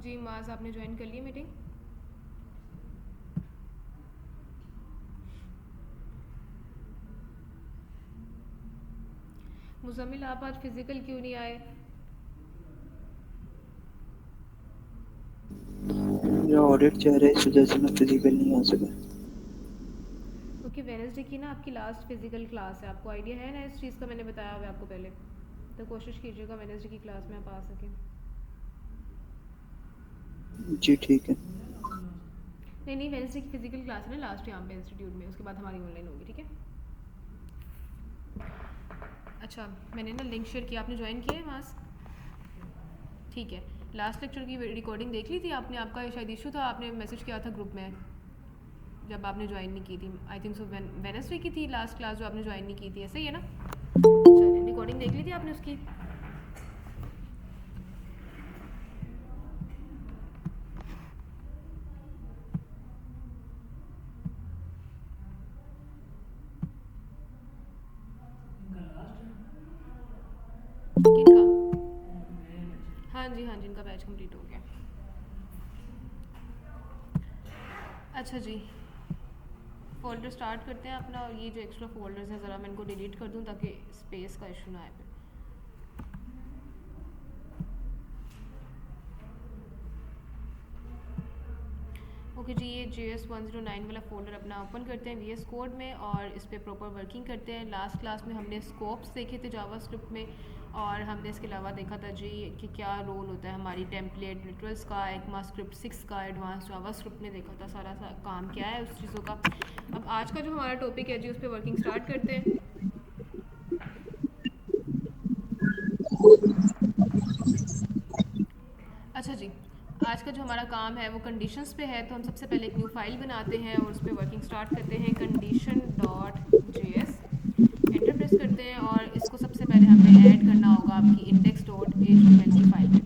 जी माज, आपने ज्वाइन कर ली मीटिंग? मुजम्मिल, आप आज फिज़िकल क्यों नहीं आए? मेरा ऑडिट चल रहा है, इस वजह से मैं फिजिकल नहीं आ सका। ओके, वेडनेसडे की ना आपकी लास्ट फिज़िकल क्लास है। आपको आइडिया है ना इस चीज़ का? मैंने बताया हुआ है आपको पहले। तो कोशिश कीजिएगा वेडनेसडे की क्लास में आप आ सकें। जी ठीक है। नहीं नहीं, वेडनेसडे की फिज़िकल क्लास है ना लास्ट यहाँ पे इंस्टीट्यूट में, उसके बाद हमारी ऑनलाइन होगी, ठीक है? अच्छा, मैंने ना लिंक शेयर किया, आपने ज्वाइन किया है माज? ठीक है। लास्ट लेक्चर की रिकॉर्डिंग देख ली थी आपने? आपका शायद इशू था, आपने मैसेज किया था ग्रुप में जब आपने ज्वाइन नहीं की थी। आई थिंक सो वेडनेसडे की थी लास्ट क्लास जो आपने ज्वाइन नहीं की थी, ऐसे ही है ना? चलिए, रिकॉर्डिंग देख ली थी आपने उसकी? किनका? हाँ जी हाँ जी, इनका बैच कंप्लीट हो गया। अच्छा जी, फोल्डर स्टार्ट करते हैं अपना। और ये जो एक्स्ट्रा फोल्डर्स हैं ज़रा मैं इनको डिलीट कर दूँ ताकि स्पेस का इशू ना आए फिर। ओके जी, ये JS109 वाला फ़ोल्डर अपना ओपन करते हैं VS कोड में और इस पर प्रॉपर वर्किंग करते हैं। लास्ट क्लास में हमने स्कोप्स देखे थे जावास्क्रिप्ट में, और हमने इसके अलावा देखा था जी कि क्या रोल होता है हमारी टेम्पलेट लिटरल्स का, ECMAScript 6 का, एडवांस जावास्क्रिप्ट में देखा था सारा सा काम क्या है उस चीज़ों का। अब आज का जो हमारा टॉपिक है जी, उस पर वर्किंग स्टार्ट करते हैं। अच्छा जी, आज का जो हमारा काम है वो कंडीशंस पे है। तो हम सबसे पहले एक न्यू फाइल बनाते हैं और उस पर वर्किंग स्टार्ट करते हैं। condition.js एंटर प्रेस करते हैं और इसको सबसे पहले हमने ऐड करना होगा आपकी index.html की फ़ाइल में।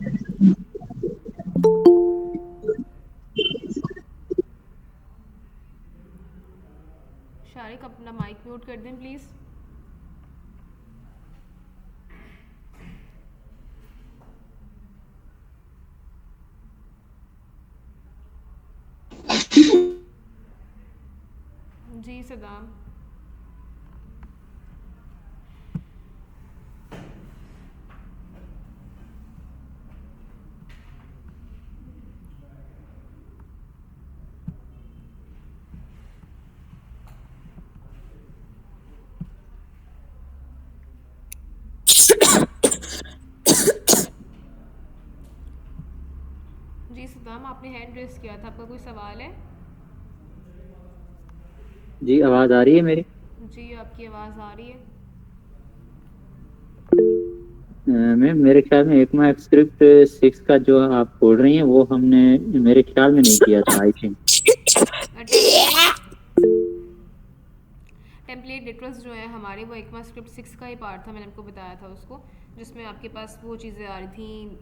शारिक, अपना माइक म्यूट कर दें प्लीज़। जी सदाम। जी सदाम, आपने हैंड रेस किया था, आपका कोई सवाल है? जी आवाज़ आ रही है मेरी? जी, आपकी आवाज़ आ रही है। मैम मेरे ख्याल में ECMAScript 6 का जो आप बोल रही हैं वो हमने मेरे ख्याल में नहीं किया था, I think. Template template literals जो है हमारे, वो ECMAScript 6 का ही पार्ट था। मैंने आपको बताया था उसको, जिसमें आपके पास वो चीज़ें आ रही थी,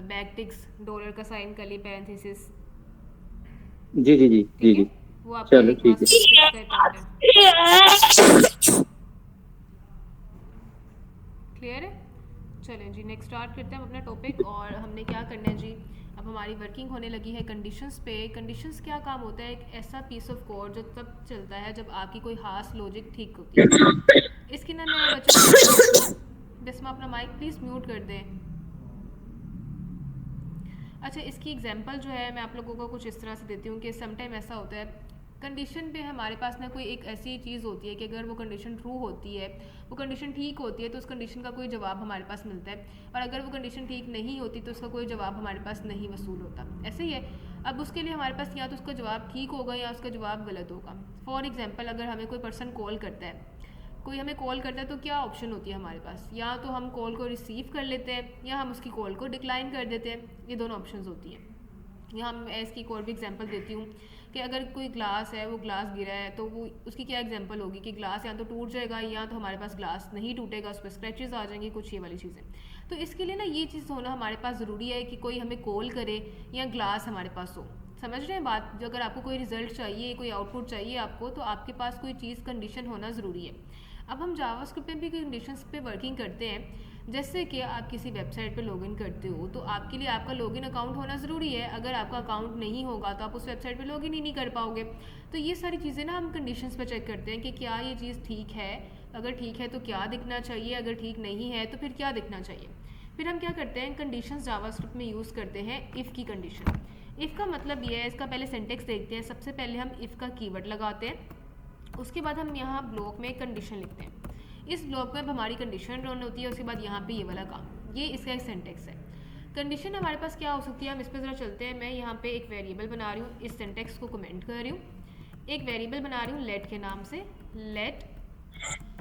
बैक टिक्स, डॉलर का साइन, कली पैरेंथेसिस, जी जी जी जी ठीक है? जी। वो आपका चलो ठीक है। ECMAScript 6 का ही पार्ट है। क्लियर है? चलें जी, नेक्स्ट स्टार्ट करते हैं हम अपना टॉपिक। और हमने क्या करना है जी, अब हमारी वर्किंग होने लगी है कंडीशंस पे। कंडीशंस क्या काम होता है? एक ऐसा पीस ऑफ कोड जो तब चलता है जब आपकी कोई खास लॉजिक ठीक होती है। इसकी ना मैं बच्चों बिस्मा, अपना माइक प्लीज़ म्यूट कर दें। अच्छा, इसकी एग्जांपल जो है मैं आप लोगों को कुछ इस तरह से देती हूँ कि समटाइम ऐसा होता है कंडीशन पे हमारे पास ना कोई एक ऐसी चीज़ होती है कि अगर वो कंडीशन ट्रू होती है, वो कंडीशन ठीक होती है, तो उस कंडीशन का कोई जवाब हमारे पास मिलता है। और अगर वो कंडीशन ठीक नहीं होती तो उसका कोई जवाब हमारे पास नहीं वसूल होता। ऐसे ही है। अब उसके लिए हमारे पास या तो उसका जवाब ठीक होगा या उसका जवाब गलत होगा। फॉर एग्जाम्पल, अगर हमें कोई पर्सन कॉल करता है, कोई हमें कॉल करता है, तो क्या ऑप्शन होती है हमारे पास? या तो हम कॉल को रिसीव कर लेते हैं या हम उसकी कॉल को डिक्लाइन कर देते हैं। ये दोनों ऑप्शंस होती हैं। यहाँ मैं इसकी एक और भी एग्जांपल देती हूँ कि अगर कोई ग्लास है, वो ग्लास गिरा है, तो वो उसकी क्या एग्जांपल होगी कि ग्लास या तो टूट जाएगा या तो हमारे पास ग्लास नहीं टूटेगा, उस पर स्क्रैचेस आ जाएंगे, कुछ ये वाली चीज़ें। तो इसके लिए ना ये चीज़ होना हमारे पास ज़रूरी है कि कोई हमें कॉल करे या ग्लास हमारे पास हो। समझ रहे हैं बात? जो अगर आपको कोई रिजल्ट चाहिए, कोई आउटपुट चाहिए आपको, तो आपके पास कोई चीज़ कंडीशन होना ज़रूरी है। अब हम जावास्क्रिप्ट में भी कंडीशंस पे वर्किंग करते हैं। जैसे कि आप किसी वेबसाइट पे लॉगिन करते हो तो आपके लिए आपका लॉगिन अकाउंट होना ज़रूरी है। अगर आपका अकाउंट नहीं होगा तो आप उस वेबसाइट पे लॉगिन ही नहीं कर पाओगे। तो ये सारी चीज़ें ना हम कंडीशंस पे चेक करते हैं कि क्या ये चीज़ ठीक है, अगर ठीक है तो क्या दिखना चाहिए, अगर ठीक नहीं है तो फिर क्या दिखना चाहिए। फिर हम क्या करते हैं, कंडीशंस जावास्क्रिप्ट में यूज़ करते हैं इफ़ की कंडीशन। इफ़ का मतलब ये है, इसका पहले सिंटेक्स देखते हैं। सबसे पहले हम इफ़ का कीवर्ड लगाते हैं, उसके बाद हम यहाँ ब्लॉक में कंडीशन लिखते हैं। इस ब्लॉक में अब हमारी कंडीशन रन होती है, उसके बाद यहाँ पे ये वाला काम, ये इसका एक सिंटेक्स है। कंडीशन हमारे पास क्या हो सकती है, हम इस पर ज़रा चलते हैं। मैं यहाँ पे एक वेरिएबल बना रही हूँ, इस सिंटेक्स को कमेंट कर रही हूँ। एक वेरिएबल बना रही हूँ लेट के नाम से, लेट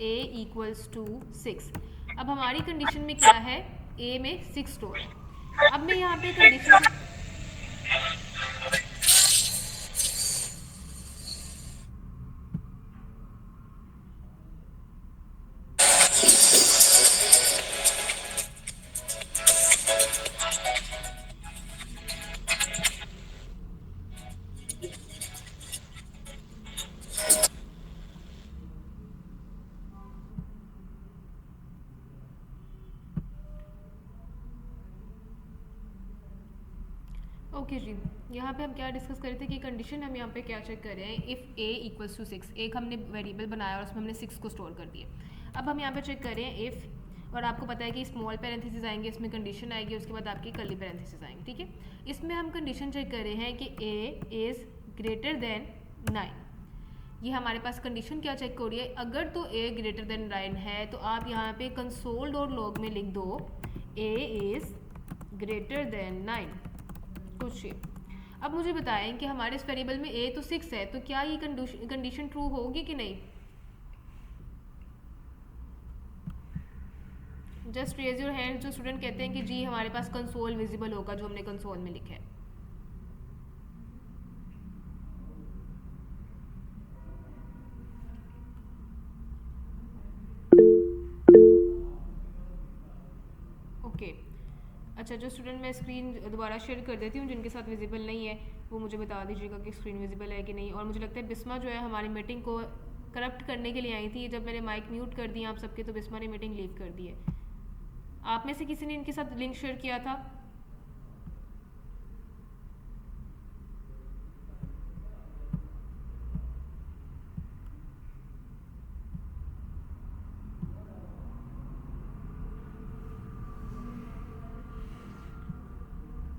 a इक्वल्स टू 6। अब हमारी कंडीशन में क्या है, a में 6 स्टोर है। अब मैं यहाँ पे कंडीशन ओके जी, यहाँ पे हम क्या डिस्कस कर रहे थे कि कंडीशन हम यहाँ पे क्या चेक कर रहे हैं, इफ़ a इक्वल्स टू 6। एक हमने वेरिएबल बनाया और उसमें हमने 6 को स्टोर कर दिया। अब हम यहाँ पे चेक कर रहे हैं इफ़, और आपको पता है कि स्मॉल पैरेंथेसिस आएंगे, इसमें कंडीशन आएगी, उसके बाद आपकी कर्ली पैरेंथेसिस आएंगे, ठीक है। इसमें हम कंडीशन चेक कर रहे हैं कि a इज़ ग्रेटर देन 9। ये हमारे पास कंडीशन क्या चेक हो रही है, अगर तो a ग्रेटर देन 9 है तो आप यहाँ पे कंसोल डॉट लॉग में लिख दो a इज़ ग्रेटर देन 9 कुछ। अब मुझे बताएं कि हमारे इस वेरिएबल में a तो 6 है, तो क्या ये कंडीशन ट्रू होगी कि नहीं। जस्ट रेज योर हैंड जो स्टूडेंट कहते हैं कि जी हमारे पास कंसोल विजिबल होगा, जो हमने कंसोल में लिखा है। ओके अच्छा, जो स्टूडेंट मैं स्क्रीन दोबारा शेयर कर देती हूँ, जिनके साथ विजिबल नहीं है वो मुझे बता दीजिएगा कि स्क्रीन विजिबल है कि नहीं। और मुझे लगता है बिस्मा जो है हमारी मीटिंग को करप्ट करने के लिए आई थी। जब मैंने माइक म्यूट कर दिया आप सबके तो बिस्मा ने मीटिंग लीव कर दी है। आप में से किसी ने इनके साथ लिंक शेयर किया था?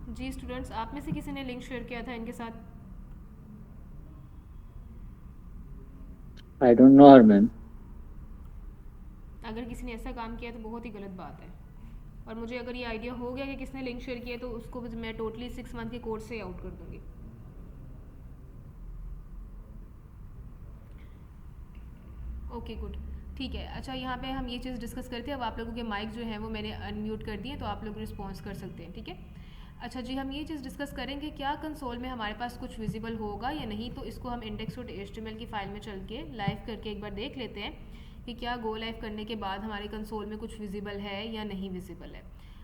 जी स्टूडेंट्स, आप में से किसी ने लिंक शेयर किया था इनके साथ? I don't know her ma'am. अगर किसी ने ऐसा काम किया तो बहुत ही गलत बात है। और मुझे अगर ये आइडिया हो गया कि किसने लिंक शेयर किया तो उसको मैं टोटली 6 मंथ के कोर्स से आउट कर दूंगी। ओके गुड, ठीक है। अच्छा, यहाँ पे हम ये चीज़ डिस्कस करते हैं। अब आप लोगों के माइक जो है वो मैंने अनम्यूट कर दिए, तो आप लोग रिस्पॉन्स कर सकते हैं, ठीक है। अच्छा जी, हम ये चीज़ डिस्कस करेंगे क्या कंसोल में हमारे पास कुछ विजिबल होगा या नहीं। तो इसको हम index.html की फ़ाइल में चल के लाइव करके एक बार देख लेते हैं कि क्या गो लाइव करने के बाद हमारे कंसोल में कुछ विजिबल है या नहीं विजिबल है।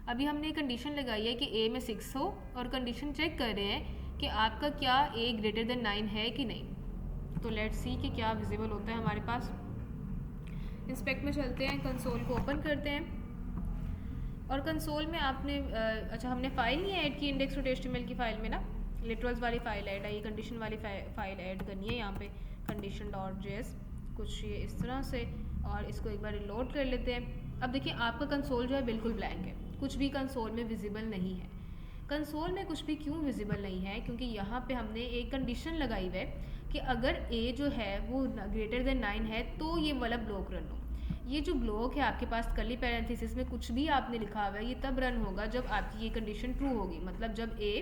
अभी हमने कंडीशन लगाई है कि a में 6 हो, और कंडीशन चेक कर रहे हैं कि आपका क्या a ग्रेटर देन 9 है कि नहीं। तो लेट्स सी कि क्या विजिबल होता है हमारे पास। इंस्पेक्ट में चलते हैं, कंसोल को ओपन करते हैं, और कंसोल में आपने अच्छा हमने फ़ाइल नहीं ऐड की index.html की फ़ाइल में ना, लिटरल्स वाली फ़ाइल ऐड है, ये कंडीशन वाली फ़ाइल ऐड करनी है यहाँ पे condition.js कुछ ये इस तरह से। और इसको एक बार रिलोड कर लेते हैं। अब देखिए आपका कंसोल जो है बिल्कुल ब्लैंक है, कुछ भी कंसोल में विजिबल नहीं है। कंसोल में कुछ भी क्यों विजिबल नहीं है, क्योंकि यहाँ पे हमने एक कंडीशन लगाई हुई है कि अगर a जो है वो ग्रेटर देन 9 है तो ये वाला ब्लॉक रन हो। ये जो ब्लॉक है आपके पास कर्ली पैरेंथेसिस में कुछ भी आपने लिखा हुआ है, ये तब रन होगा जब आपकी ये कंडीशन ट्रू होगी, मतलब जब a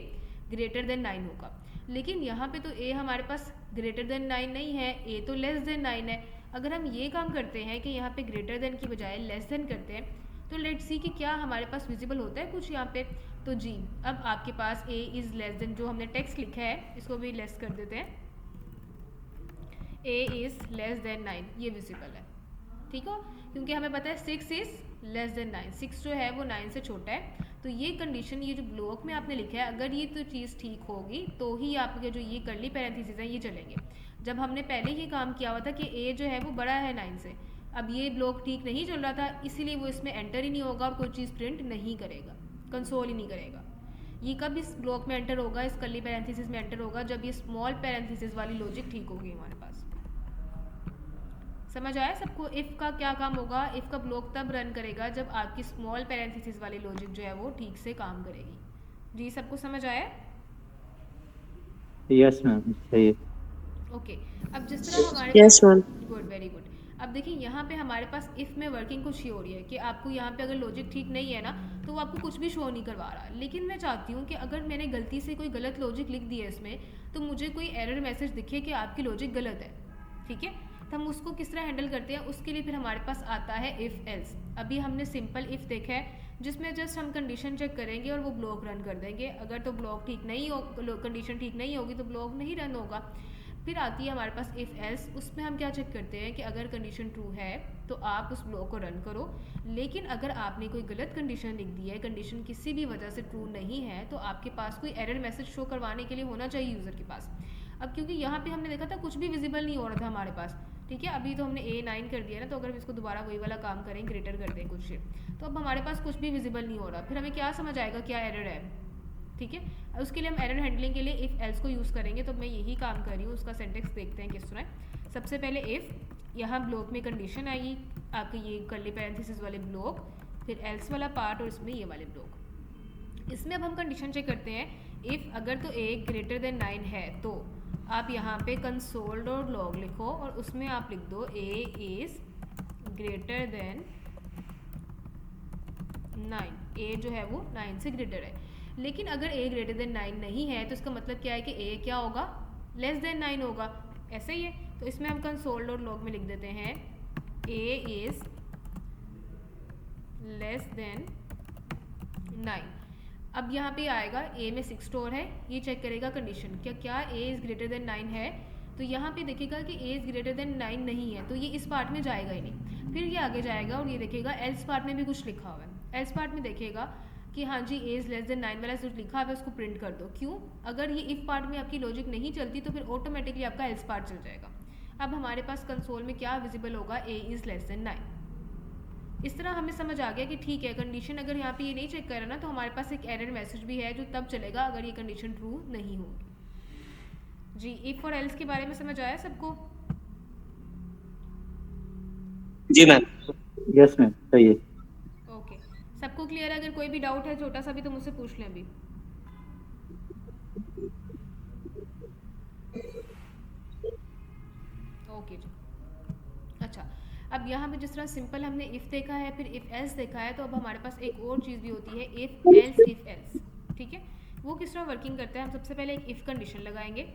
ग्रेटर देन 9 होगा। लेकिन यहाँ पे तो a हमारे पास ग्रेटर देन 9 नहीं है, a तो लेस देन 9 है। अगर हम ये काम करते हैं कि यहाँ पे ग्रेटर देन की बजाय लेस देन करते हैं, तो लेट्स सी कि क्या हमारे पास विजिबल होता है कुछ यहाँ पे। तो जी, अब आपके पास a इज़ लेस देन, जो हमने टेक्स्ट लिखा है इसको भी लेस कर देते हैं, a इज़ लेस देन 9, ये विजिबल है, ठीक हो। क्योंकि हमें पता है 6 इज़ लेस देन 9, 6 जो है वो 9 से छोटा है। तो ये कंडीशन, ये जो ब्लॉक में आपने लिखा है, अगर ये तो चीज़ ठीक होगी तो ही आपके जो ये कर्ली पैरेंथेसिस हैं ये चलेंगे। जब हमने पहले ये काम किया हुआ था कि a जो है वो बड़ा है 9 से, अब ये ब्लॉक ठीक नहीं चल रहा था, इसीलिए वो इसमें एंटर ही नहीं होगा और कोई चीज़ प्रिंट नहीं करेगा, कंसोल ही नहीं करेगा। ये कब इस ब्लॉक में एंटर होगा, इस कर्ली पैरेंथेसिस में एंटर होगा, जब ये स्मॉल पैरेंथेसिस वाली लॉजिक ठीक होगी हमारे पास। समझ आया सबको? इफ़ का क्या काम होगा, इफ़ का ब्लॉक तब रन करेगा जब आपकी स्मॉल पैरेंथेसिस वाली लॉजिक जो है वो ठीक से काम करेगी। जी सबको समझ आया? यस मैम, सही है। ओके अब जिस तरह हमारे Yes, ma'am. Good, very good. अब देखिए यहाँ पे हमारे पास इफ़ में वर्किंग कुछ ही हो रही है कि आपको यहाँ पे अगर लॉजिक ठीक नहीं है ना तो वो आपको कुछ भी शो नहीं करवा रहा, लेकिन मैं चाहती हूँ कि अगर मैंने गलती से कोई गलत लॉजिक लिख दी है इसमें तो मुझे कोई एरर मैसेज दिखे कि आपकी लॉजिक गलत है, ठीक है? तो हम उसको किस तरह हैंडल करते हैं, उसके लिए फिर हमारे पास आता है इफ़ एल्स। अभी हमने सिंपल इफ़ देखा है जिसमें जस्ट हम कंडीशन चेक करेंगे और वो ब्लॉक रन कर देंगे। अगर तो ब्लॉक ठीक नहीं हो, कंडीशन ठीक नहीं होगी तो ब्लॉक नहीं रन होगा। फिर आती है हमारे पास इफ़ एल्स, उसमें हम क्या चेक करते हैं कि अगर कंडीशन ट्रू है तो आप उस ब्लॉक को रन करो, लेकिन अगर आपने कोई गलत कंडीशन लिख दी है, कंडीशन किसी भी वजह से ट्रू नहीं है, तो आपके पास कोई एरर मैसेज शो करवाने के लिए होना चाहिए यूज़र के पास। अब क्योंकि यहाँ पे हमने देखा था कुछ भी विजिबल नहीं हो रहा था हमारे पास, ठीक है? अभी तो हमने A9 कर दिया ना, तो अगर हम इसको दोबारा वही वाला काम करें, ग्रेटर कर दें कुछ, तो अब हमारे पास कुछ भी विजिबल नहीं हो रहा, फिर हमें क्या समझ आएगा क्या एरर है, ठीक है? उसके लिए हम एरर हैंडलिंग के लिए इफ़ एल्स को यूज़ करेंगे। तो मैं यही काम कर रही हूँ, उसका सेंटेक्स देखते हैं किस तरह। सबसे पहले इफ़, यहाँ ब्लॉक में कंडीशन आएगी आपके ये कर्ली पैरेंथेसिस वाले ब्लॉक, फिर एल्स वाला पार्ट और इसमें ये वाले ब्लॉक। इसमें अब हम कंडीशन चेक करते हैं। इफ़ अगर तो a ग्रेटर देन 9 है तो आप यहाँ पे कंसोल डॉट लॉग लिखो और उसमें आप लिख दो a is greater then 9। a जो है वो 9 से ग्रेटर है। लेकिन अगर a ग्रेटर देन 9 नहीं है तो इसका मतलब क्या है कि a क्या होगा, लेस देन 9 होगा, ऐसा ही है। तो इसमें हम कंसोल डॉट लॉग में लिख देते हैं a इज़ लेस देन 9। अब यहाँ पे आएगा a में 6 स्टोर है, ये चेक करेगा कंडीशन क्या a इज़ ग्रेटर देन 9 है, तो यहाँ पे देखेगा कि a इज़ ग्रेटर देन 9 नहीं है, तो ये इस पार्ट में जाएगा ही नहीं। फिर ये आगे जाएगा और ये देखेगा एल्स पार्ट में भी कुछ लिखा हुआ है। एल्स पार्ट में देखेगा कि हाँ जी a इज़ लेस देन 9 वाला जो लिखा है उसको प्रिंट कर दो। क्यों? अगर ये इफ़ पार्ट में आपकी लॉजिक नहीं चलती तो फिर ऑटोमेटिकली आपका एल्स पार्ट चल जाएगा। अब हमारे पास कंसोल में क्या विजिबल होगा, a इज़ लेस देन 9। इस तरह हमें समझ आ गया कि ठीक है, कंडीशन अगर यहाँ पे ये नहीं चेक करा ना तो हमारे पास एक एरर मैसेज भी है जो तब चलेगा अगर ये कंडीशन ट्रू नहीं होगी। जी इफ और एल्स के बारे में समझ आया सबको? जी मैम। यस मैम, सही है। ओके, सबको क्लियर है? अगर कोई भी डाउट है छोटा सा भी तो मुझसे पूछ लें अभी। ओके जी, अच्छा। अब यहाँ पे जिस तरह सिंपल हमने इफ़ देखा है, फिर इफ़ एल्स देखा है, तो अब हमारे पास एक और चीज़ भी होती है इफ़ एल्स, ठीक है? वो किस तरह वर्किंग करता है, हम सबसे पहले एक इफ़ कंडीशन लगाएंगे।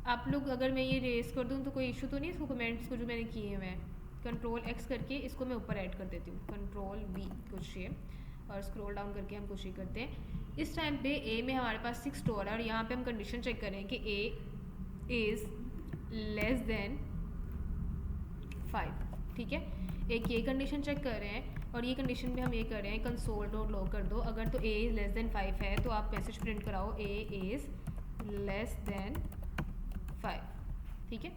आप लोग अगर मैं ये रेस कर दूँ तो कोई इशू तो नहीं, इसको कमेंट्स को जो मैंने किए हुए हैं कंट्रोल X करके इसको मैं ऊपर ऐड कर देती हूँ, कंट्रोल V कुछ ये, और स्क्रॉल डाउन करके हम कुछ ये करते हैं। इस टाइम पे A में हमारे पास 6 स्टोर है और यहाँ पे हम कंडीशन चेक करें कि A इज़ लेस देन 5, ठीक है? एक ये कंडीशन चेक कर रहे हैं और ये कंडीशन में हम ये कर रहे हैं कंसोल डॉट लॉग कर दो। अगर तो a इज़ लेस देन 5 है तो आप मैसेज प्रिंट कराओ a इज़ लेस देन 5, ठीक है?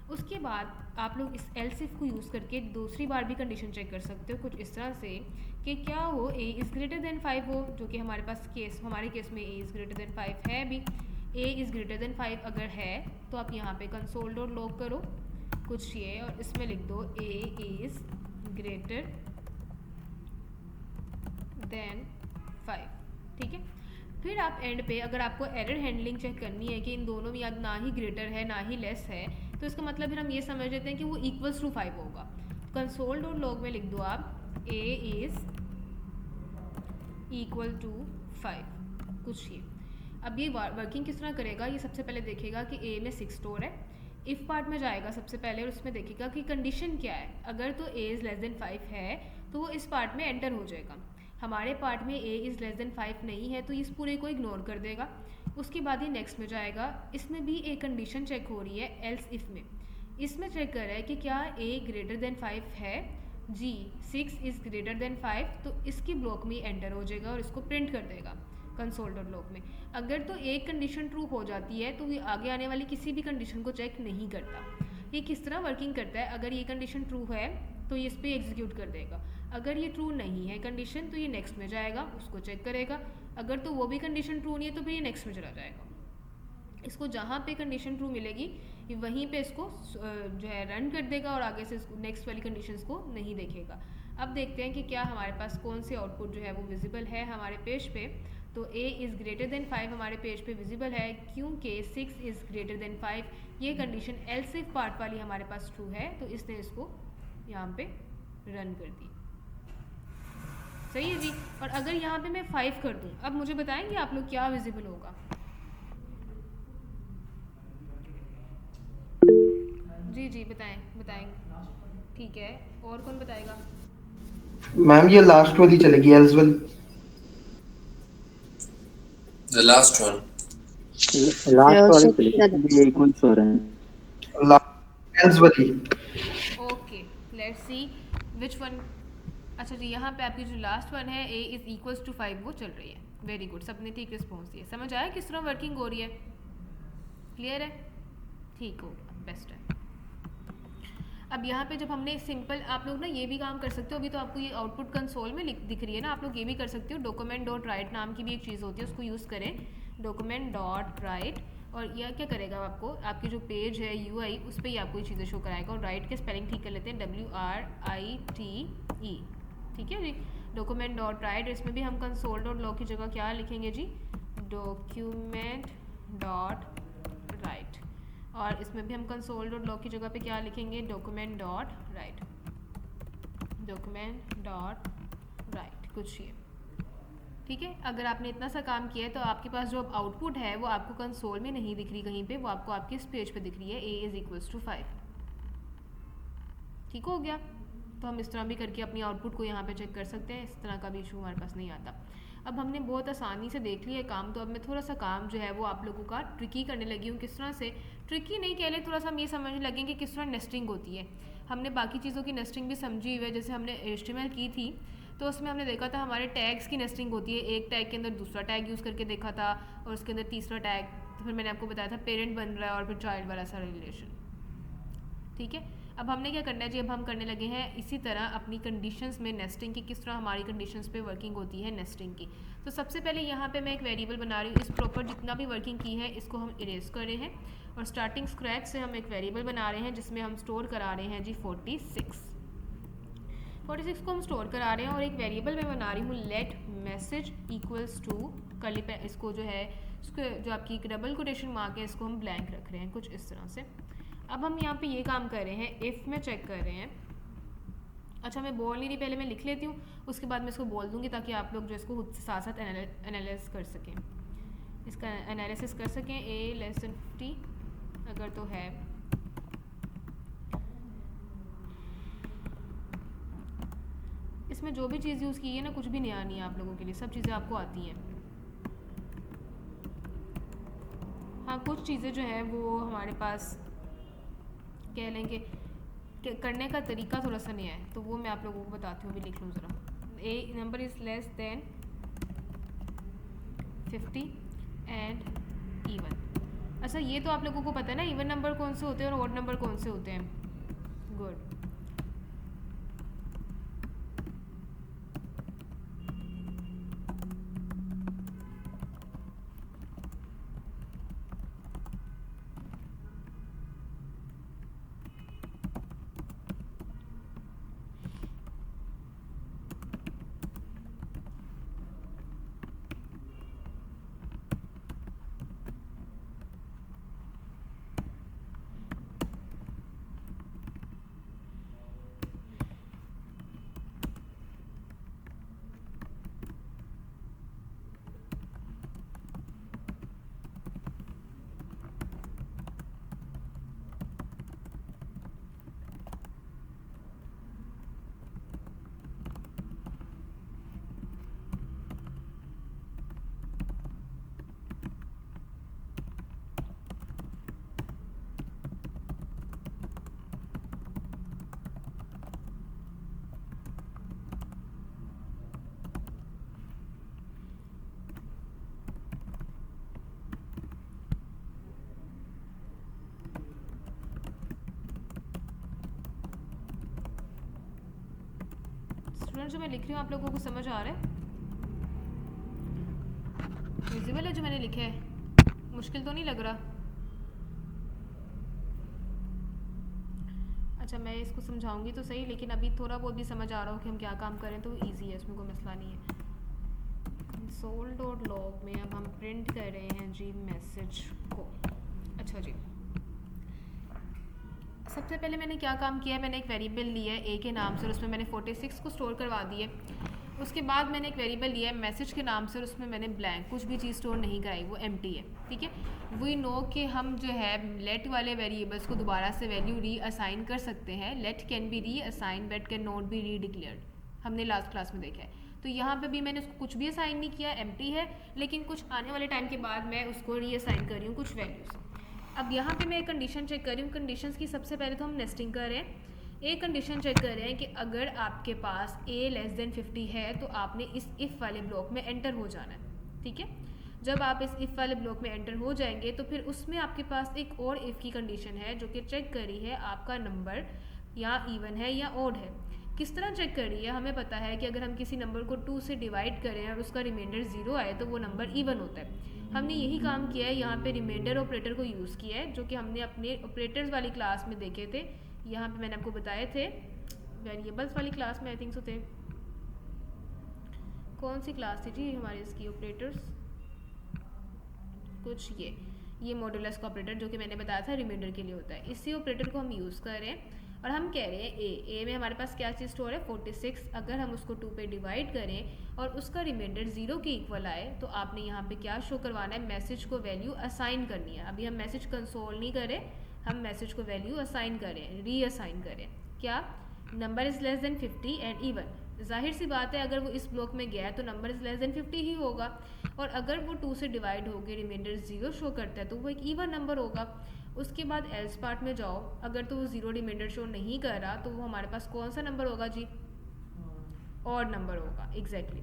उसके बाद आप लोग इस एल्स इफ को यूज़ करके दूसरी बार भी कंडीशन चेक कर सकते हो कुछ इस तरह से कि क्या हो a इज़ ग्रेटर देन 5 हो, जो कि हमारे पास हमारे केस में a इज़ ग्रेटर देन 5 है भी। a इज़ ग्रेटर देन 5 अगर है तो आप यहाँ पे कंसोल डॉट लॉग करो कुछ ये और इसमें लिख दो a इज़ ग्रेटर देन 5, ठीक है? फिर आप एंड पे अगर आपको एरर हैंडलिंग चेक करनी है कि इन दोनों में ना ही ग्रेटर है ना ही लेस है, तो इसका मतलब फिर हम ये समझ लेते हैं कि वो इक्वल्स टू 5 होगा। कंसोल डॉट लॉग में लिख दो आप a इज़ इक्वल टू 5 कुछ ये। अब ये वर्किंग किस तरह करेगा, ये सबसे पहले देखेगा कि a में 6 स्टोर है, इफ़ पार्ट में जाएगा सबसे पहले और उसमें देखेगा कि कंडीशन क्या है। अगर तो a इज़ लेस देन 5 है तो वो इस पार्ट में एंटर हो जाएगा। हमारे पार्ट में a इज़ लेस देन 5 नहीं है तो इस पूरे को इग्नोर कर देगा। उसके बाद ये नेक्स्ट में जाएगा, इसमें भी एक कंडीशन चेक हो रही है एल्स इफ़ में। इसमें चेक कर रहा है कि क्या a ग्रेटर देन 5 है, जी 6 इज़ ग्रेटर देन 5, तो इसकी ब्लॉक में एंटर हो जाएगा और इसको प्रिंट कर देगा कंसोल डॉट लॉग में। अगर तो एक कंडीशन ट्रू हो जाती है तो ये आगे आने वाली किसी भी कंडीशन को चेक नहीं करता। ये किस तरह वर्किंग करता है, अगर ये कंडीशन ट्रू है तो ये इस पर एग्जीक्यूट कर देगा। अगर ये ट्रू नहीं है कंडीशन तो ये नेक्स्ट में जाएगा, उसको चेक करेगा। अगर तो वो भी कंडीशन ट्रू नहीं है तो फिर ये नेक्स्ट में चला जाएगा। इसको जहाँ पे कंडीशन ट्रू मिलेगी ये वहीं पे इसको जो है रन कर देगा और आगे से इसको नेक्स्ट वाली कंडीशंस को नहीं देखेगा। अब देखते हैं कि क्या हमारे पास कौन से आउटपुट जो है वो विजिबल है हमारे पेज पे। तो a इज़ ग्रेटर देन 5 हमारे पेज पे विजिबल है क्योंकि 6 इज़ ग्रेटर देन 5 ये कंडीशन एल्स इफ पार्ट वाली हमारे पास ट्रू है, तो इसने इसको यहाँ पे रन कर दी। सही है जी। और अगर यहाँ पे मैं 5 कर दूँ, अब मुझे बताएंगे आप लोग क्या विजिबल होगा? जी बताएं बताएंगे। ठीक है, और कौन बताएगा? मैम ये लास्ट वाली चलेगी, एल्स वाली। The last one. लास्ट वाले चलिए इक्वल्स हो रहे हैं। एल्स वाली। Okay, let's see which one. अच्छा जी, यहाँ पे आपकी जो लास्ट वन है a इज़ इक्वल्स टू 5 वो चल रही है। वेरी गुड, सबने ठीक रिस्पॉन्स दिया। समझ आया किस तरह वर्किंग हो रही है? क्लियर है? ठीक हो गया, बेस्ट है। अब यहाँ पे जब हमने सिंपल, आप लोग ना ये भी काम कर सकते हो। अभी तो आपको ये आउटपुट कंसोल में दिख रही है ना, आप लोग ये भी कर सकते हो। डॉक्यूमेंट डॉट राइट नाम की भी एक चीज़ होती है, उसको यूज़ करें, डॉक्यूमेंट डॉट राइट। और यह क्या करेगा आपको, आपकी जो पेज है UI उस पर ही आपको ये चीज़ें शो कराएगा। और राइट के स्पेलिंग ठीक कर लेते हैं, WRITE। ठीक है जी, डॉक्यूमेंट डॉट राइट। इसमें भी हम कंसोल डॉट लॉग की जगह क्या लिखेंगे जी, डॉक्यूमेंट डॉट राइट। और इसमें भी हम कंसोल डॉट लॉग की जगह पे क्या लिखेंगे, document dot right, document dot right, कुछ ये। ठीक है, अगर आपने इतना सा काम किया है तो आपके पास जो आउटपुट है वो आपको कंसोल में नहीं दिख रही कहीं पे, वो आपको आपके इस पेज पे दिख रही है, a इज़ इक्वल्स टू 5। ठीक हो गया। तो हम इस तरह भी करके अपनी आउटपुट को यहाँ पे चेक कर सकते हैं, इस तरह का भी इशू हमारे पास नहीं आता। अब हमने बहुत आसानी से देख लिया काम, तो अब मैं थोड़ा सा काम जो है वो आप लोगों का ट्रिकी करने लगी हूँ। किस तरह से, ट्रिकी नहीं कह लें, थोड़ा सा हम ये समझने लगें कि किस तरह नेस्टिंग होती है। हमने बाकी चीज़ों की नेस्टिंग भी समझी हुई है, जैसे हमने HTML की थी तो उसमें हमने देखा था हमारे टैग्स की नेस्टिंग होती है। एक टैग के अंदर दूसरा टैग यूज़ करके देखा था और उसके अंदर तीसरा टैग, तो फिर मैंने आपको बताया था पेरेंट बन रहा है और फिर चाइल्ड वाला सा रिलेशन। ठीक है, अब हमने क्या करना है जी, अब हम करने लगे हैं इसी तरह अपनी कंडीशंस में नेस्टिंग की, किस तरह हमारी कंडीशंस पे वर्किंग होती है नेस्टिंग की। तो सबसे पहले यहाँ पे मैं एक वेरिएबल बना रही हूँ। इस प्रॉपर जितना भी वर्किंग की है इसको हम इरेज कर रहे हैं और स्टार्टिंग स्क्रैच से हम एक वेरिएबल बना रहे हैं जिसमें हम स्टोर करा रहे हैं जी 46 को हम स्टोर करा रहे हैं। और एक वेरिएबल मैं बना रही हूँ let message equals to curly पे, इसको जो है इसको जो आपकी एक डबल कोटेशन मार्क है इसको हम ब्लैंक रख रहे हैं कुछ इस तरह से। अब हम यहाँ पे ये काम कर रहे हैं, इफ़ में चेक कर रहे हैं। अच्छा मैं बोल नहीं रही, पहले मैं लिख लेती हूँ, उसके बाद मैं इसको बोल दूँगी ताकि आप लोग जो इसको खुद से साथ साथ एनालाइज कर सकें, इसका एनालिसिस कर सकें। a<50 अगर तो है, इसमें जो भी चीज़ यूज़ की है ना कुछ भी नया नहीं है आप लोगों के लिए, सब चीज़ें आपको आती हैं। हाँ कुछ चीज़ें जो हैं वो हमारे पास कह लेंगे कि करने का तरीका थोड़ा सा नया है, तो वो मैं आप लोगों को बताती हूँ। अभी लिख लूँ ज़रा, a number is less than 50 and even. अच्छा ये तो आप लोगों को पता है ना इवन नंबर कौन से होते हैं और ऑड नंबर कौन से होते हैं। गुड। जो मैं लिख रही हूँ आप लोगों को समझ आ रहा है? विजिबल है जो मैंने लिखा है? मुश्किल तो नहीं लग रहा? अच्छा, मैं इसको समझाऊंगी तो सही, लेकिन अभी थोड़ा बहुत भी समझ आ रहा हो कि हम क्या काम करें तो इजी है, इसमें कोई मसला नहीं है। console.log में अब हम प्रिंट कर रहे हैं जी मैसेज को। अच्छा जी, सबसे पहले मैंने क्या काम किया है, मैंने एक वेरिएबल लिया है ए के नाम से और उसमें मैंने 46 को स्टोर करवा दिए। उसके बाद मैंने एक वेरिएबल लिया है मैसेज के नाम से और उसमें मैंने ब्लैंक कुछ भी चीज़ स्टोर नहीं कराई, वो एम्प्टी है। ठीक है, वी नो कि हम जो है लेट वाले वेरिएबल्स को दोबारा से वैल्यू री असाइन कर सकते हैं। लेट कैन बी री assign but can not be री डिक्लेयर्ड, हमने लास्ट क्लास में देखा है। तो यहाँ पे भी मैंने उसको कुछ भी असाइन नहीं किया, एम्प्टी है, लेकिन कुछ आने वाले टाइम के बाद मैं उसको री असाइन कर रही हूँ कुछ वैल्यूज़। अब यहाँ पे मैं एक कंडीशन चेक कर रही हूँ। कंडीशंस की सबसे पहले तो हम नेस्टिंग कर रहे हैं। एक कंडीशन चेक कर रहे हैं कि अगर आपके पास a लेस देन 50 है तो आपने इस इफ़ वाले ब्लॉक में एंटर हो जाना है। ठीक है, जब आप इस इफ़ वाले ब्लॉक में एंटर हो जाएंगे तो फिर उसमें आपके पास एक और इफ़ की कंडीशन है जो कि चेक कर रही है आपका नंबर या इवन है या ऑड है। किस तरह चेक कर रही है? हमें पता है कि अगर हम किसी नंबर को 2 से डिवाइड करें और उसका रिमाइंडर 0 आए तो वो नंबर इवन होता है। हमने यही काम किया है, यहाँ पे रिमाइंडर ऑपरेटर को यूज़ किया है जो कि हमने अपने ऑपरेटर्स वाली क्लास में देखे थे। यहाँ पे मैंने आपको बताए थे वेरिएबल्स वाली क्लास में, आई थिंक सो थे। कौन सी क्लास थी जी हमारे इसकी? ऑपरेटर्स कुछ ये मॉड्यूलस का ऑपरेटर जो कि मैंने बताया था रिमाइंडर के लिए होता है। इसी ऑपरेटर को हम यूज़ कर रहे हैं और हम कह रहे हैं ए में हमारे पास क्या चीज़ स्टोर है 46। अगर हम उसको 2 पे डिवाइड करें और उसका रिमाइंडर 0 के इक्वल आए तो आपने यहाँ पे क्या शो करवाना है? मैसेज को वैल्यू असाइन करनी है। अभी हम मैसेज कंसोल नहीं करें, हम मैसेज को वैल्यू असाइन करें, री असाइन करें। क्या? Number is less than 50 and even. जाहिर सी बात है अगर वो इस ब्लॉक में गया है तो नंबर इज़ लेस देन 50 ही होगा, और अगर वो 2 से डिवाइड होकर रिमाइंडर 0 शो करता है तो वो एक इवन नंबर होगा। उसके बाद एल्स पार्ट में जाओ, अगर तो वो 0 रिमाइंडर शो नहीं कर रहा तो वो हमारे पास कौन सा नंबर होगा जी? ऑड नंबर होगा। एग्जैक्टली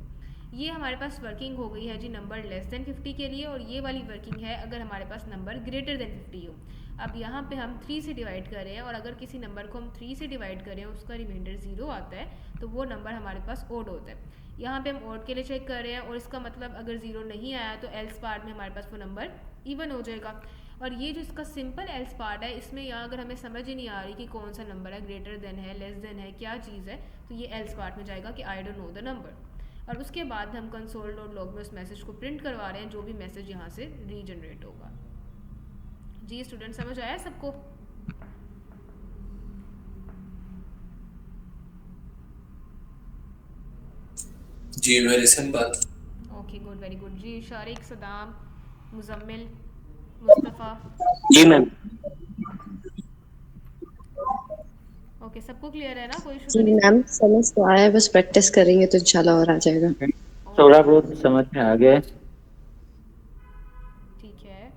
ये हमारे पास वर्किंग हो गई है जी नंबर लेस देन 50 के लिए, और ये वाली वर्किंग है अगर हमारे पास नंबर ग्रेटर देन 50 हो। अब यहाँ पे हम 3 से डिवाइड कर रहे हैं और अगर किसी नंबर को हम 3 से डिवाइड करें उसका रिमाइंडर 0 आता है तो वो नंबर हमारे पास ऑड होता है। यहाँ पे हम ऑड के लिए चेक कर रहे हैं और इसका मतलब अगर 0 नहीं आया तो एल्स पार्ट में हमारे पास वो नंबर इवन हो जाएगा। और ये जो इसका सिंपल एल्स पार्ट है, इसमें यहाँ अगर हमें समझ ही नहीं आ रही कि कौन सा नंबर है, ग्रेटर देन है, लेस देन है, क्या चीज़ है, तो ये एल्स पार्ट में जाएगा कि I don't know the number. और उसके बाद हम console.log में उस मैसेज को प्रिंट करवा रहे हैं जो भी मैसेज यहाँ से रीजनरेट होगा। जी स्टूडेंट, समझ आया सबको? जी very simple. Okay good, very good जी। शारिक, सदाम, मुजम्मिल, मुस्तफ़ा। जी मैम। ओके, सबको क्लियर है ना? कोई इशू जी तो नहीं? मैम, समझ तो आया है, बस प्रैक्टिस करेंगे तो इंशाल्लाह और आ जाएगा। थोड़ा बहुत समझ में आ गया है। ठीक है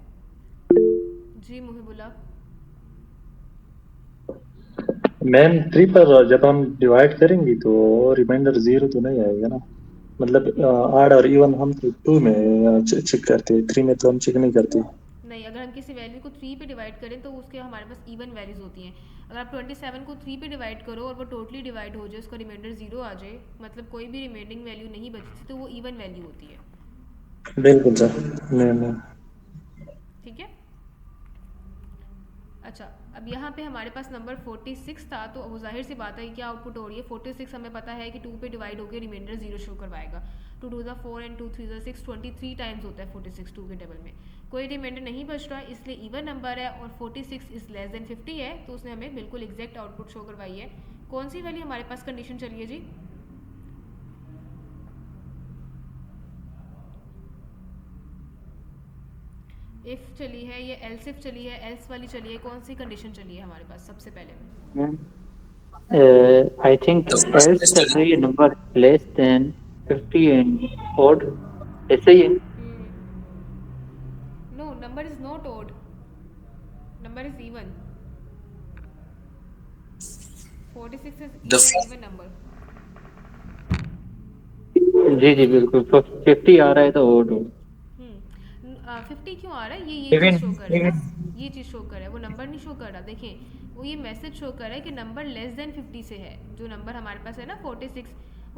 जी। मुहिबुल्लाह। मैम 3 पर जब हम डिवाइड करेंगे तो रिमाइंडर 0 तो नहीं आएगा ना? मतलब आड और इवन हम तो 2 में चेक करते हैं, 3 में तो हम चेक नहीं करते। नहीं, अगर हम किसी वैल्यू को 3 पे डिवाइड करें तो उसके हमारे पास इवन वैल्यूज होती हैं। अगर आप 27 को 3 पे डिवाइड करो और वो टोटली डिवाइड हो जाए, उसका रिमाइंडर 0 आ जाए, मतलब कोई भी रिमाइंडिंग वैल्यू नहीं बची तो वो इवन वैल्यू होती है। बिल्कुल सर। नहीं। ठीक है। अच्छा, अब यहाँ पे हमारे पास नंबर 46 था तो वो जाहिर सी बात है कि क्या आउटपुट हो रही है? 46 हमें पता है कि 2 पे डिवाइड होकर रिमाइंडर 0 शो करवाएगा। 2 2 4 एंड 2 3 6, 23 टाइम्स होता है 46 2 के टेबल में। कोई रिमाइंडर नहीं बच रहा, इसलिए इवन नंबर है और 46 इज लेस देन 50 है, तो उसने हमें बिल्कुल एग्जैक्ट आउटपुट शो करवाई है। कौन सी वैल्यू हमारे पास कंडीशन चलिए जी? इफ चली है, ये एल्स इफ चली है, एल्स वाली चली है, कौन सी कंडीशन चली है हमारे पास सबसे पहले में? आई थिंक एल्स चल रही है number less than 50 and odd, ऐसे ही है। No, number is not odd, number is even. 46 is even number. जी जी बिल्कुल, 50 आ रहा है तो ऑड हो। 50 क्यों आ रहा है? ये Even- चीज़ शो कर रहा है, even- ये चीज़ शो कर रहा है, वो नंबर नहीं शो कर रहा। देखें, वो ये मैसेज शो कर रहा है कि नंबर लेस देन 50 से है। जो नंबर हमारे पास है ना 46,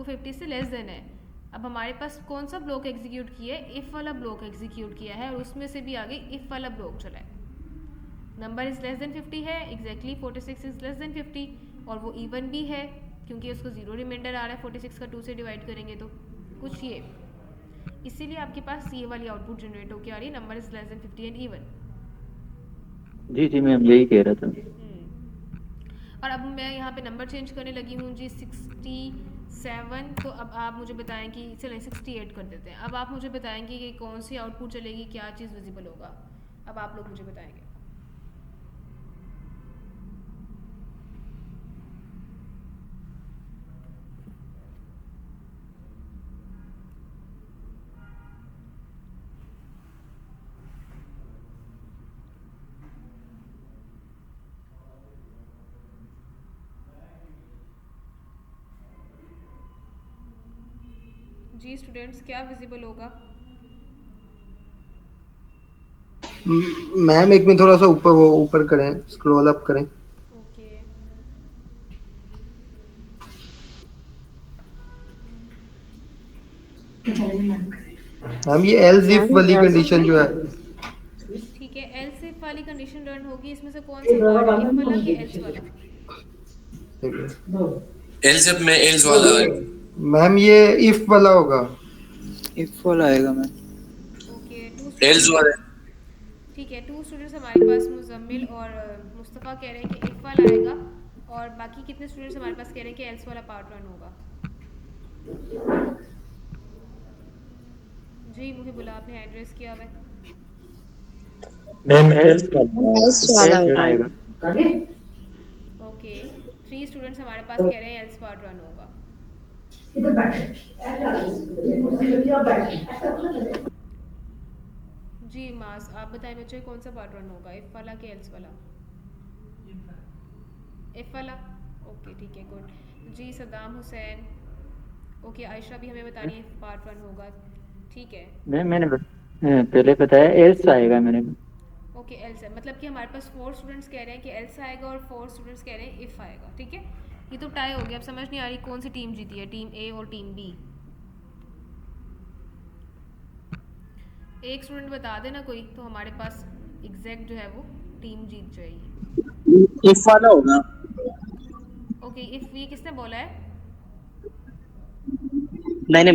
वो 50 से लेस देन है। अब हमारे पास कौन सा ब्लॉक एग्जीक्यूट किया है, इफ़ वाला ब्लॉक एग्जीक्यूट किया है, और उसमें से भी आगे इफ़ वाला ब्लॉक चला है। नंबर इज़ लेस देन 50 है, एग्जैक्टली 46 इज़ लेस देन 50, और वो इवन भी है क्योंकि उसको 0 रिमाइंडर आ रहा है 46 का 2 से डिवाइड करेंगे तो कुछ ये, इसीलिए आपके पास ये वाली आउटपुट जनरेट होकर आ रही है, number is less than 50 and even. जी जी मैम यही कह रहा था। और अब मैं यहाँ पे नंबर चेंज करने लगी हूँ जी 67, तो अब आप मुझे बताएं कि चलें 68 कर देते हैं। अब आप मुझे बताएंगे कि कौन सी आउटपुट चलेगी, क्या चीज़ विजिबल होगा, अब आप लोग मुझे बताएंगे। जी स्टूडेंट्स, क्या विजिबल होगा? मैम एक में थोड़ा सा ऊपर करें, स्क्रॉल अप करें। ओके मैम ये एल्स इफ वाली कंडीशन जो है, ठीक है, एल्स इफ वाली कंडीशन रन होगी, इसमें से कौन सा पार्ट, इफ वाला कि एल्स वाला? एल्स जब मैं एल्स वाला है मैम ये इफ वाला होगा। इफ वाला आएगा मैम। ओके एल्स वाला ठीक है, 2 स्टूडेंट्स हमारे पास मुजम्मिल और मुस्तफ़ा कह रहे हैं कि इफ वाला आएगा, और बाकी कितने स्टूडेंट्स हमारे पास कह रहे हैं कि एल्स वाला पार्ट रन होगा? जी मुझे बुला, आपने एड्रेस किया हुआ है। मैम एल्स वाला आएगा। ओके 3 स्टूडेंट्स हमारे पास कह रहे हैं एल्स पार्ट रन होगा। जी मास, आप बताएं बच्चे कौन सा पार्ट रन होगा, इफ वाला कि एल्स वाला? इफ वाला। ओके ठीक है, गुड। जी सद्दाम हुसैन, ओके आयशा भी हमें बता रही है पार्ट रन होगा, ठीक है। मैंने पहले बताया एल्स आएगा मैंने। ओके एल्स है, मतलब कि हमारे पास 4 स्टूडेंट्स कह रहे हैं कि एल्स आएगा और 4 स्टूडेंट्स कह रहे हैं इफ़ आएगा, ठीक है। ये तो टाई हो गया, अब समझ नहीं आ रही कौन सी टीम जीती है, टीम ए और टीम बी। एक स्टूडेंट बता देना कोई, तो हमारे पास एग्जैक्ट जो है वो टीम जीत जाएगी। इफ वाला होगा। ओके इफ़, ये किसने बोला है? मैंने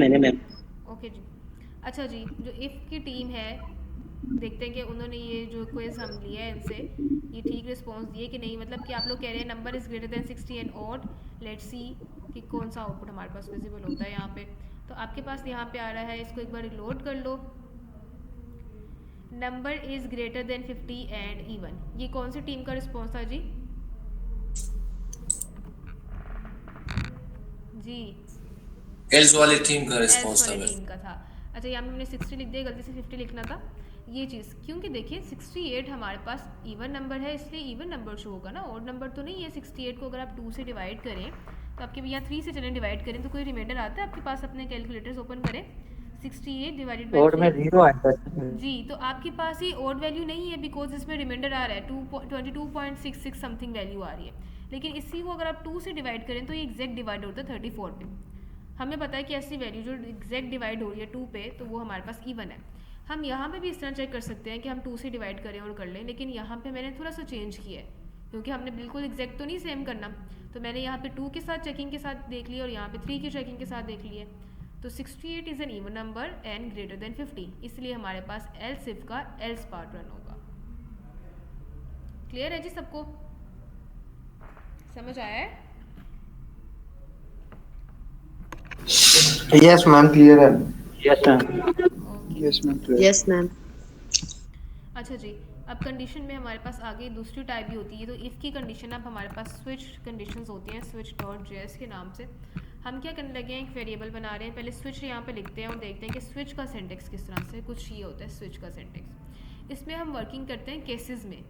ओके जी, अच्छा जी, जो इफ़ की टीम है, देखते हैं कि उन्होंने ये जो क्विज हम लिया है इनसे ये ठीक रिस्पॉन्स दिए कि नहीं। मतलब कि आप लोग कह रहे हैं number is greater then 60 and odd, let's see कि कौन सा आउटपुट हमारे पास विजिबल होता है यहाँ पे। तो आपके पास यहाँ पे आ रहा है, इसको एक बार रिलोड कर लो, number is greater than 50 and even. ये कौन सी टीम का रिस्पॉन्स था जी? जी एल्स वाली टीम का एल्स रिस्पांस था वाली मेरा। टीम का था। अच्छा यहाँ पे हमने 60 लिख दिया, गलती से 50 लिखना था, ये चीज़ क्योंकि देखिए 68 हमारे पास इवन नंबर है, इसलिए इवन नंबर शो होगा ना, ऑड नंबर तो नहीं है। 68 को अगर आप 2 से डिवाइड करें तो आपके यहाँ 3 से चलें डिवाइड करें तो कोई रिमाइंडर आता है आपके पास, अपने कैलकुलेटर्स ओपन करें, 68 डिवाइडेड बाई और में 0 आएगा। जी, तो आपके पास ये ऑड वैल्यू नहीं है बिकॉज इसमें रिमाइंडर आ रहा है 22.66 समथिंग वैल्यू आ रही है। लेकिन इसी को अगर आप 2 से डिवाइड करें तो ये एग्जैक्ट डिवाइड होता है 34 पे। हमें पता है कि ऐसी वैल्यू जो एग्जैक्ट डिवाइड हो रही है 2 पे तो वो हमारे पास इवन है। हम यहाँ पे भी इस तरह चेक कर सकते हैं कि हम 2 से डिवाइड करें और कर लें, लेकिन यहाँ पे मैंने थोड़ा सा चेंज किया है क्योंकि हमने बिल्कुल एग्जैक्ट तो नहीं सेम करना, तो मैंने यहाँ पे 2 के साथ चेकिंग के साथ देख लिया और यहाँ पे 3 की चेकिंग के साथ देख लिया। तो 68 is an even number and greater than 50, इसलिए हमारे पास एल्स इफ का एल्स पार्ट रन होगा। क्लियर है जी सबको, समझ आया है? यस मैम क्लियर है। Yes ma'am. Yes ma'am clear. Yes ma'am. अच्छा जी, अब कंडीशन में हमारे पास आगे दूसरी टाइप भी होती है। तो इफ़ की कंडीशन अब हमारे पास स्विच कंडीशंस होती हैं, स्विच डॉट जेएस के नाम से। हम क्या करने लगे हैं, एक वेरिएबल बना रहे हैं, पहले स्विच यहाँ पे लिखते हैं और देखते हैं कि स्विच का सिंटेक्स किस तरह से, कुछ ये होता है स्विच का सिंटेक्स। इसमें हम वर्किंग करते हैं केसेस में,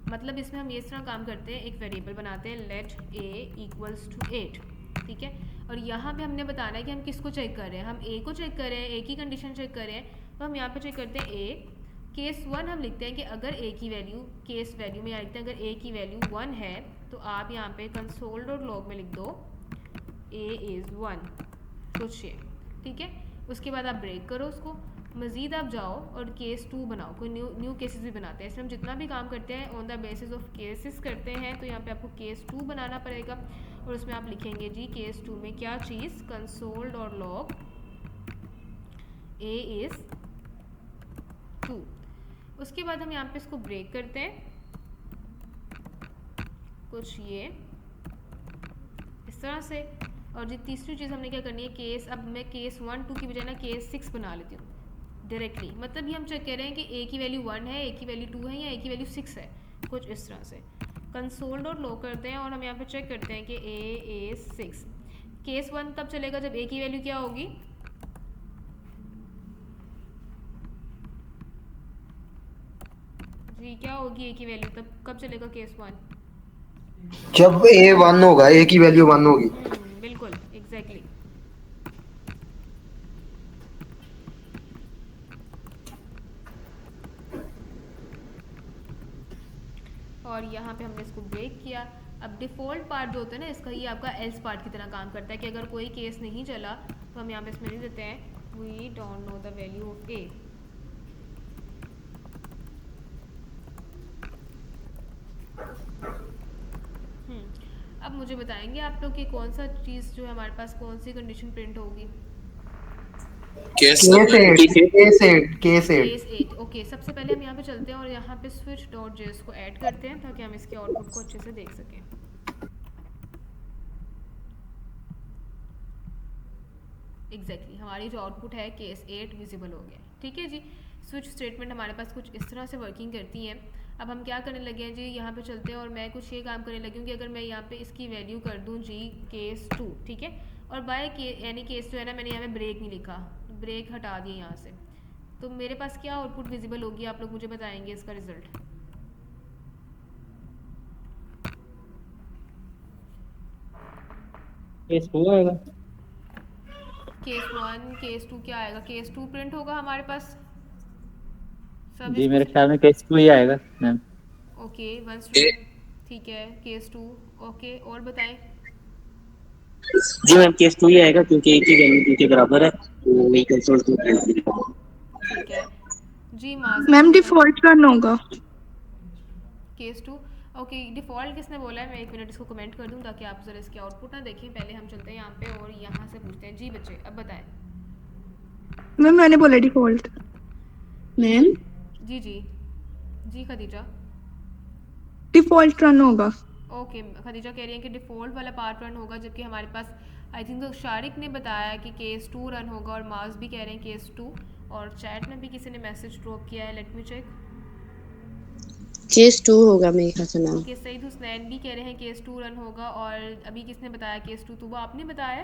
मतलब इसमें हम इस तरह काम करते हैं, एक वेरिएबल बनाते हैं लेट a इक्वल्स टू 8, ठीक है। और यहाँ पे हमने बताना है कि हम किसको चेक कर रहे हैं, हम a को चेक कर रहे हैं, a की कंडीशन चेक कर रहे हैं, तो हम यहाँ पे चेक करते हैं a। केस 1 हम लिखते हैं कि अगर a की वैल्यू, केस वैल्यू में यहाँ लिखते हैं अगर a की वैल्यू 1 है तो आप यहाँ पे कंसोल डॉट लॉग में लिख दो a इज़ 1, कुछ ये, ठीक है। उसके बाद आप ब्रेक करो उसको, मज़ीद आप जाओ और केस 2 बनाओ, कोई न्यू केसेस भी बनाते हैं। इसमें हम जितना भी काम करते हैं on the basis of cases करते हैं, तो यहाँ पे आपको केस 2 बनाना पड़ेगा और उसमें आप लिखेंगे जी केस 2 में क्या चीज़, कंसोल और लॉग ए इज़ 2। उसके बाद हम यहाँ पे इसको ब्रेक करते हैं कुछ ये इस तरह से। और जी तीसरी चीज़ हमने क्या करनी है, केस, अब मैं केस 1 2 की बजाय ना केस 6 बना लेती हूँ डायरेक्टली। मतलब ये हम चेक कर रहे हैं कि ए की वैल्यू 1 है, ए की वैल्यू 2 है या ए की वैल्यू 6 है, कुछ इस तरह से। कंसोल डॉट लॉग करते हैं और हम यहाँ पे चेक करते हैं कि ए इज 6। केस 1 तब चलेगा जब ए की वैल्यू क्या होगी, जी क्या होगी ए की वैल्यू, तब कब चलेगा केस 1, जब ए 1 होगा, ए की वैल्यू 1 होगी। बिल्कुल एग्जैक्टली। और यहाँ पे हमने इसको ब्रेक किया। अब डिफ़ॉल्ट पार्ट जो होता है ना इसका, ये आपका एल्स पार्ट की तरह काम करता है कि अगर कोई केस नहीं चला तो हम यहाँ पे इसमें लिख देते हैं we don't know the value of A. अब मुझे बताएंगे आप लोग कि कौन सा चीज़ जो है हमारे पास, कौन सी कंडीशन प्रिंट होगी। Case case 8। ओके, सबसे पहले हम यहाँ पे चलते हैं और यहाँ पे स्विच डॉट जेएस को ऐड करते हैं ताकि हम इसके आउटपुट को अच्छे से देख सकें। एग्जैक्टली हमारी जो आउटपुट है केस 8 विजिबल हो गया, ठीक है जी। स्विच स्टेटमेंट हमारे पास कुछ इस तरह से वर्किंग करती है। अब हम क्या करने लगे हैं जी, यहाँ पे चलते हैं और मैं कुछ ये काम करने लगी हूँ कि अगर मैं यहाँ पे इसकी वैल्यू कर दूँ जी केस 2, ठीक है, और बाय के यानी केस 2 है ना, मैंने यहाँ पे ब्रेक नहीं लिखा, ब्रेक हटा दिए यहाँ से, तो मेरे पास क्या आउटपुट विजिबल होगी, आप लोग मुझे बताएंगे इसका रिजल्ट। केस 2 आएगा, केस 1 केस 2 क्या आएगा, केस 2 प्रिंट होगा हमारे पास सब। जी मेरे ख्याल में केस 2 ही आएगा मैम। ओके, वन स्टूडेंट, ठीक है, केस 2। ओके, और बताएं। जी मैम केस 2 ही आएगा क्योंकि एक ही वैल्यू 2 के बराबर है, तो वही कंसोल 2 प्रिंट करेगा। ठीक है जी। माज़ मैम डिफॉल्ट रन होगा केस 2। ओके, डिफ़ॉल्ट किसने बोला है, मैं 1 मिनट इसको कमेंट कर दूं ताकि आप ज़रा इसके आउटपुट ना देखें। पहले हम चलते हैं यहाँ पे और यहाँ से पूछते हैं। जी बच्चे अब बताएं। मैम मैंने बोला डिफॉल्ट। मैम जी जी जी खदीजा। डिफॉल्ट रन होगा। ओके, खदीजा कह रही है कि डिफ़ॉल्ट वाला पार्ट रन होगा, जबकि हमारे पास आई थिंक तो शारिक ने बताया कि केस 2 रन होगा और माज भी कह रहे हैं केस 2, और चैट में भी किसी ने मैसेज ड्रॉप किया है, लेट मी चेक। केस 2 होगा मेरे ख्याल से मैम। कि सईद हुसनैन भी कह रहे हैं केस 2 रन होगा, और अभी किसने बताया केस 2, तो वो आपने बताया।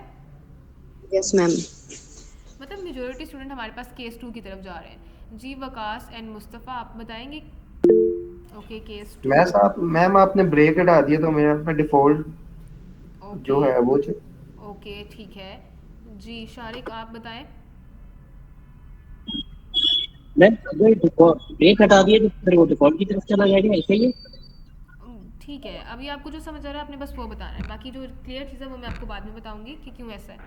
Yes ma'am. मतलब मेजॉरिटी स्टूडेंट हमारे पास केस 2 की तरफ जा रहे हैं। जी वकास एंड मुस्तफ़ा आप बताएंगे। Okay case 2। मैं साहब मैम आपने ब्रेक हटा दिया तो मेरे पे डिफॉल्ट जो है वो ओके ठीक है जी। शारिक आप बताएं। मैम अगर डिफॉल्ट ब्रेक हटा दिए तो फिर वो डिफॉल्ट की तरफ चला जाएगा, ऐसे ही है? ठीक है, अभी आपको जो समझ आ रहा है आपने बस वो बताना है, बाकी जो क्लियर चीज़ है वो मैं आपको बाद में बताऊंगी कि क्यों ऐसा है।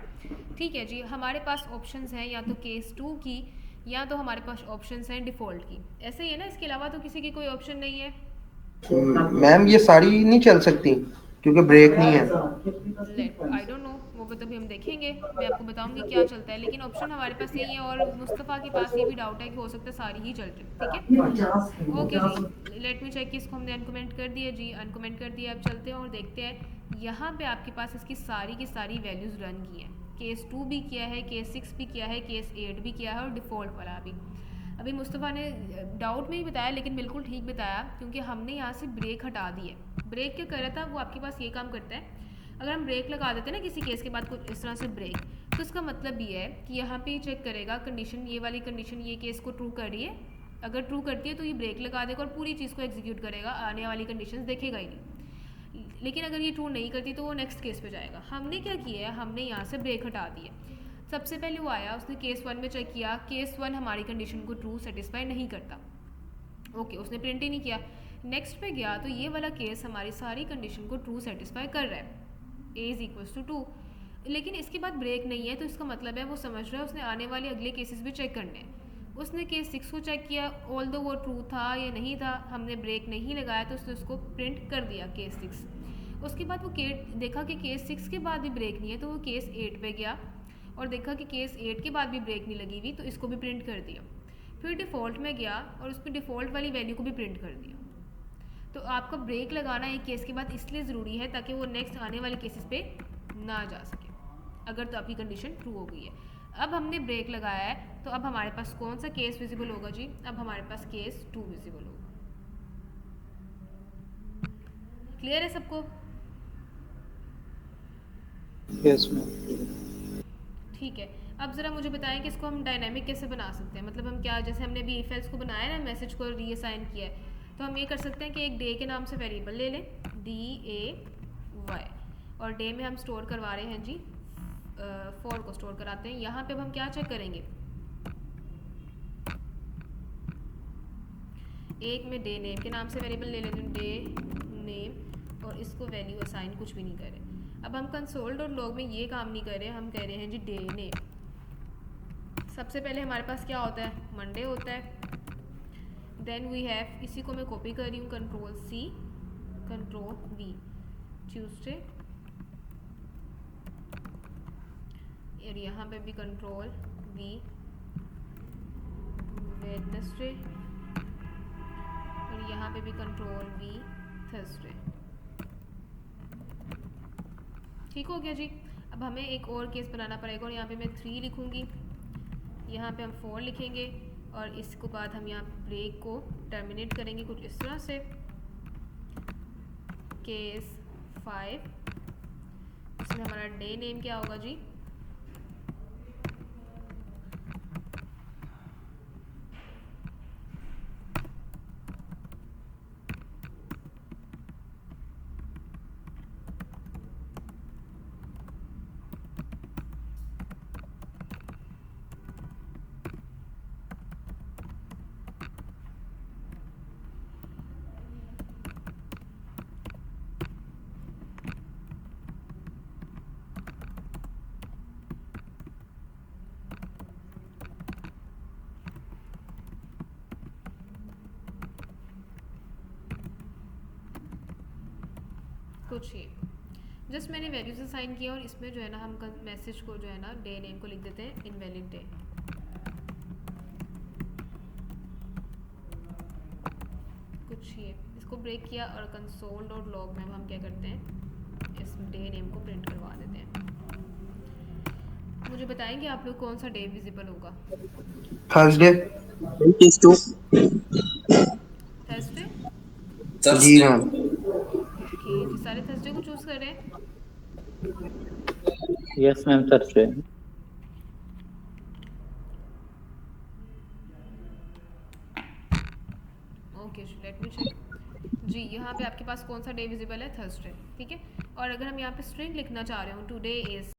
ठीक है जी, हमारे पास ऑप्शंस हैं या तो केस 2 की या तो हमारे पास ऑप्शंस हैं डिफ़ॉल्ट की, ऐसे ही है ना, इसके अलावा तो किसी की कोई ऑप्शन नहीं है। मैम ये सारी नहीं चल सकती क्योंकि ब्रेक नहीं है। आई डोंट नो, वो तो तभी हम देखेंगे, मैं आपको बताऊंगी क्या चलता है, लेकिन ऑप्शन हमारे पास यही है। और मुस्तफ़ा के पास ये भी डाउट है कि हो सकता है सारी ही चल जाए। ठीक है, ओके जी, लेट मी चेक। इसको हमने अनकमेंट कर दिया जी, अनकमेंट कर दिया। अब चलते हैं और देखते हैं यहाँ पे आपके पास इसकी सारी की सारी वैल्यूज़ रन की हैं। केस 2 भी किया है, केस 6 भी किया है, केस 8 भी किया है और डिफ़ॉल्ट वाला भी। अभी मुस्तफ़ा ने डाउट में ही बताया, लेकिन बिल्कुल ठीक बताया, क्योंकि हमने यहाँ से ब्रेक हटा दी है। ब्रेक क्या कर रहा था वो आपके पास ये काम करता है, अगर हम ब्रेक लगा देते हैं ना किसी केस के बाद कुछ इस तरह से ब्रेक, तो इसका मतलब ये है कि यहाँ पे चेक करेगा कंडीशन, ये वाली कंडीशन ये केस को ट्रू कर रही है, अगर ट्रू करती है तो ये ब्रेक लगा देगा और पूरी चीज़ को एग्जीक्यूट करेगा, आने वाली कंडीशन देखेगा ही नहीं। लेकिन अगर ये ट्रू नहीं करती तो वो नेक्स्ट केस पे जाएगा। हमने क्या किया है, हमने यहाँ से ब्रेक हटा दी है। सबसे पहले वो आया, उसने केस 1 में चेक किया, केस 1 हमारी कंडीशन को ट्रू सेटिस्फाई नहीं करता। ओके, उसने प्रिंट ही नहीं किया। नेक्स्ट पे गया तो ये वाला केस हमारी सारी कंडीशन को ट्रू सेटिस्फाई कर रहा है, ए इज़ इक्वल्स टू 2। लेकिन इसके बाद ब्रेक नहीं है, तो इसका मतलब है वो समझ रहा है उसने आने वाले अगले केसेस भी चेक करने हैं। उसने केस 6 को चेक किया, ऑल दो वो ट्रू था या नहीं था, हमने ब्रेक नहीं लगाया तो उसने उसको प्रिंट कर दिया केस 6। उसके बाद वो देखा कि केस 6 के बाद भी ब्रेक नहीं है, तो वो केस 8 पे गया और देखा कि केस 8 के बाद भी ब्रेक नहीं लगी हुई, तो इसको भी प्रिंट कर दिया। फिर डिफ़ॉल्ट में गया और उस पर डिफ़ॉल्ट वाली वैल्यू को भी प्रिंट कर दिया। तो आपका ब्रेक लगाना एक केस के बाद इसलिए ज़रूरी है ताकि वो नेक्स्ट आने वाले केसेस पे ना जा सके, अगर तो आपकी कंडीशन ट्रू हो गई है। अब हमने ब्रेक लगाया है, तो अब हमारे पास कौन सा केस विजिबल होगा जी? अब हमारे पास केस 2 विजिबल होगा। क्लियर है सबको? Yes ma'am. ठीक है, अब ज़रा मुझे बताएं कि इसको हम डायनामिक कैसे बना सकते हैं। मतलब हम क्या, जैसे हमने अभी इफ एल्स को बनाया ना, मैसेज को रीअसाइन किया है, तो हम ये कर सकते हैं कि एक डे के नाम से वेरिएबल ले लें, DAY, और डे में हम स्टोर करवा रहे हैं जी 4 को स्टोर कराते हैं। यहाँ पे अब हम क्या चेक करेंगे, एक में डे नेम के नाम से वेरिएबल ले लेते हैं, डे नेम, और इसको वैल्यू असाइन कुछ भी नहीं कर रहे। अब हम कंसोल डॉट लॉग में ये काम नहीं कर रहे, हम कह रहे हैं जी डे नेम। सबसे पहले हमारे पास क्या होता है, मंडे होता है। देन वी हैव, इसी को मैं कॉपी कर रही हूँ, control C control V, Tuesday, और यहाँ पे भी कंट्रोल V, वेडनेसडे, और यहाँ पे भी कंट्रोल V, थर्सडे। ठीक हो गया जी। अब हमें एक और केस बनाना पड़ेगा, और यहाँ पे मैं 3 लिखूँगी, यहाँ पे हम 4 लिखेंगे, और इसके बाद हम यहाँ ब्रेक को टर्मिनेट करेंगे कुछ इस तरह से, केस 5, इसमें हमारा डे नेम क्या होगा जी, कुछ ये जस्ट मैंने वैल्यूज असाइन किया, और इसमें जो है ना हम मैसेज को जो है ना डे नेम को लिख देते हैं इनवैलिड डे। कुछ ये इसको ब्रेक किया, और कंसोल डॉट लॉग में हम क्या करते हैं, इस डे नेम को प्रिंट करवा देते हैं। मुझे बताएंगे आप लोग कौन सा डे विजिबल होगा? थर्सडे। केस 2। थर्सडे? जी मैम। ओके जी, सारे थर्सडे को चूज कर रहे हैं। Yes ma'am, Thursday. Okay, let me check जी। यहाँ पे आपके पास कौन सा डे विजिबल है? थर्सडे। ठीक है, और अगर हम यहाँ पे स्ट्रिंग लिखना चाह रहे हो, टुडे इज